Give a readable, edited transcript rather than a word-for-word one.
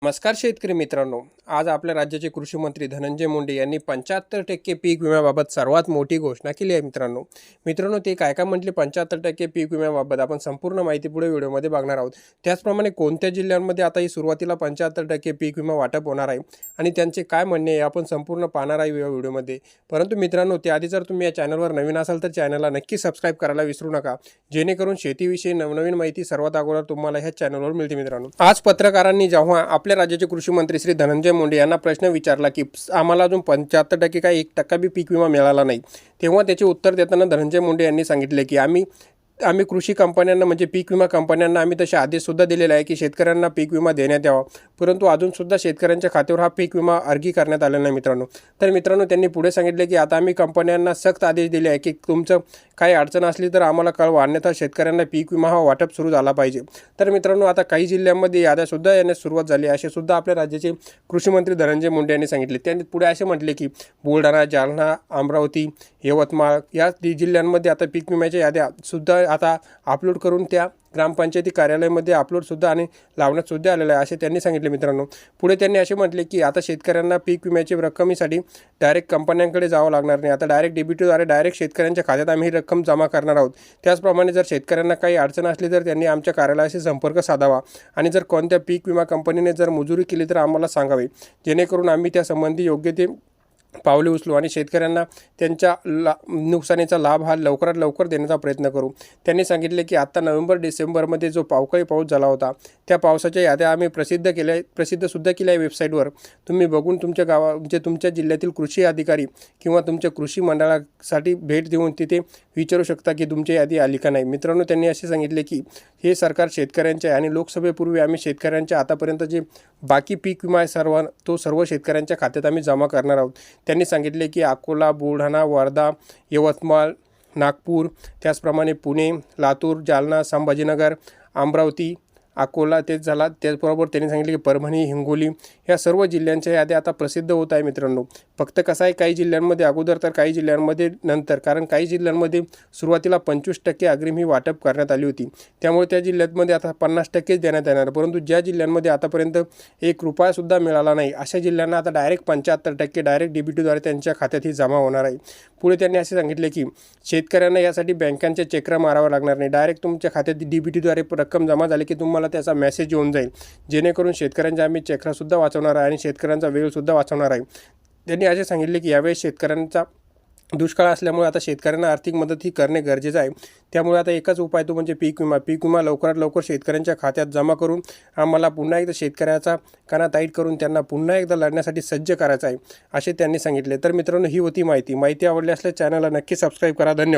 नमस्कार शेतकरी मित्रांनो, आज आपल्या राज्याचे कृषी मंत्री धनंजय मुंडे यांनी 75% पीक विम्याबाबत सर्वात मोठी घोषणा केली आहे मित्रांनो ते काय काय म्हटले 75% पीक विम्याबाबत आपण संपूर्ण माहिती पुढे व्हिडिओमध्ये बघणार आहोत। त्याचप्रमाणे कोणत्या जिल्ह्यांमध्ये आता ही सुरुवातीला 75% पीक विमा वाटप होणार आहे आणि त्यांचे काय म्हणणे आहे आपण संपूर्ण पाहणार आहे या व्हिडिओमध्ये। परंतु मित्रांनो त्याआधी जर तुम्ही या चॅनलवर नवीन असाल तर चॅनलला नक्की सबस्क्राइब करायला विसरू नका, जेणेकरून शेतीविषयी नवनवीन माहिती सर्वात अगोदर तुम्हाला ह्या चॅनलवर मिळते। मित्रांनो आज पत्रकारांनी जेव्हा आपल्या राज्याचे कृषी मंत्री श्री धनंजय मुंडे यांना प्रश्न विचारला की आम्हाला अजून 75% काय 1% बी पीक विमा मिळाला नाही, तेव्हा त्याचे उत्तर देताना धनंजय मुंडे यांनी सांगितले की आम्ही कृषी कंपन्यांना म्हणजे पीक विमा कंपन्यांना आम्ही तसे आदेशसुद्धा दिलेले आहे की शेतकऱ्यांना पीक विमा देण्यात यावा, परंतु अजूनसुद्धा शेतकऱ्यांच्या खात्यावर हा पीक विमा अर्गी करण्यात आलेला नाही। मित्रांनो त्यांनी पुढे सांगितले की आता आम्ही कंपन्यांना सक्त आदेश दिले आहे की तुमचं काही अडचण असली तर आम्हाला कळवा, अन्यथा शेतकऱ्यांना पीक विमा हा वाटप सुरू झाला पाहिजे। तर मित्रांनो आता काही जिल्ह्यांमध्ये याद्यासुद्धा येण्यास सुरुवात झाली असे सुद्धा आपल्या राज्याचे कृषी मंत्री धनंजय मुंडे यांनी सांगितले। त्यांनी पुढे असे म्हटले की बुलढाणा, जालना, अमरावती, यवतमाळ या जिल्ह्यांमध्ये आता पीक विम्याच्या याद्या सुद्धा आता अपलोड करून त्या ग्रामपंचायती कार्यालयामध्ये अपलोडसुद्धा आणि लावण्यातसुद्धा आलेलं आहे असे त्यांनी सांगितले। मित्रांनो पुढे त्यांनी असे म्हटले की आता शेतकऱ्यांना पीक विम्याची रक्कमेसाठी डायरेक्ट कंपन्यांकडे जावं लागणार नाही, आता डायरेक्ट डीबीटीद्वारे डायरेक्ट शेतकऱ्यांच्या खात्यात आम्ही ही रक्कम जमा करणार आहोत। त्याचप्रमाणे जर शेतकऱ्यांना काही अडचण असली तर त्यांनी आमच्या कार्यालयाशी संपर्क साधावा आणि जर कोणत्या पीक विमा कंपनीने जर मंजुरी केली तर आम्हाला सांगावे, जेणेकरून आम्ही त्यासंबंधी योग्य ते पावले उचलू आणि शेतकऱ्यांना त्यांच्या नुकसानीचा लाभ हा लवकरात लवकर देण्याचा प्रयत्न करू। त्यांनी सांगितले की आता नोव्हेंबर-डिसेंबरमध्ये जो अवकाळी पाऊस झाला होता त्या पावसाच्या याद्या आम्ही प्रसिद्धसुद्धा केल्या वेबसाईटवर, तुम्ही बघून तुमच्या म्हणजे तुमच्या जिल्ह्यातील कृषी अधिकारी किंवा तुमच्या कृषी मंडळासाठी भेट देऊन तिथे विचारू शकता की तुमची यादी आली का नाही। मित्रांनो त्यांनी असे सांगितले की हे सरकार शेतकऱ्यांचे आहे आणि लोकसभेपूर्वी आम्ही शेतकऱ्यांच्या आतापर्यंत जे बाकी पीक विमा सर्व शेतकऱ्यांच्या खात्यात आम्ही जमा करणार आहोत। त्यांनी सांगितले की अकोला, बुलढाणा, वर्धा, यवतमाळ, नागपूर, त्याचप्रमाणे पुणे, लातूर, जालना, संभाजीनगर, अमरावती, अकोला तेच झाला, त्याचबरोबर त्यांनी सांगितले की परभणी, हिंगोली या सर्व जिल्ह्यांच्या याद्या आता प्रसिद्ध होत आहे। मित्रांनो फक्त कसं आहे काही जिल्ह्यांमध्ये अगोदर तर काही जिल्ह्यांमध्ये नंतर, कारण काही जिल्ह्यांमध्ये सुरुवातीला 25% अग्रिम ही वाटप करण्यात आली होती, त्यामुळे त्या जिल्ह्यांमध्ये आता 50%च देण्यात येणार, परंतु ज्या जिल्ह्यांमध्ये आतापर्यंत ₹1सुद्धा मिळाला नाही अशा जिल्ह्यांना आता डायरेक्ट 75% डायरेक्ट डीबीटीद्वारे त्यांच्या खात्यात ही जमा होणार आहे। पुढे त्यांनी असे सांगितले की शेतकऱ्यांना यासाठी बँकांच्या चक्रा मारावा लागणार नाही, डायरेक्ट तुमच्या खात्यात डीबीटीद्वारे रक्कम जमा झाली की तुम्हाला त्याचा मेसेज येऊन जाईल, जेणेकरून शेतकऱ्यांच्या आम्ही चक्रासुद्धा वाचवणार आहे आणि शेतकऱ्यांचा वेळसुद्धा वाचवणार आहे। त्यांनी असे सांगितले की यावेळी शेतकऱ्यांचा दुष्काळ असल्यामुळे आता शेतकऱ्यांना आर्थिक मदत ही करणे गरजेचं आहे, त्यामुळे आता एकच उपाय तो म्हणजे पीक विमा लवकरात लवकर शेतकऱ्यांच्या खात्यात जमा करून आम्हाला पुन्हा एकदा शेतकऱ्याचा कणा ताईट करून त्यांना पुन्हा एकदा लढण्यासाठी सज्ज करायचं आहे असे त्यांनी सांगितले। तर मित्रांनो ही होती माहिती आवडली असल्यास चॅनलला नक्की सबस्क्राईब करा। धन्यवाद।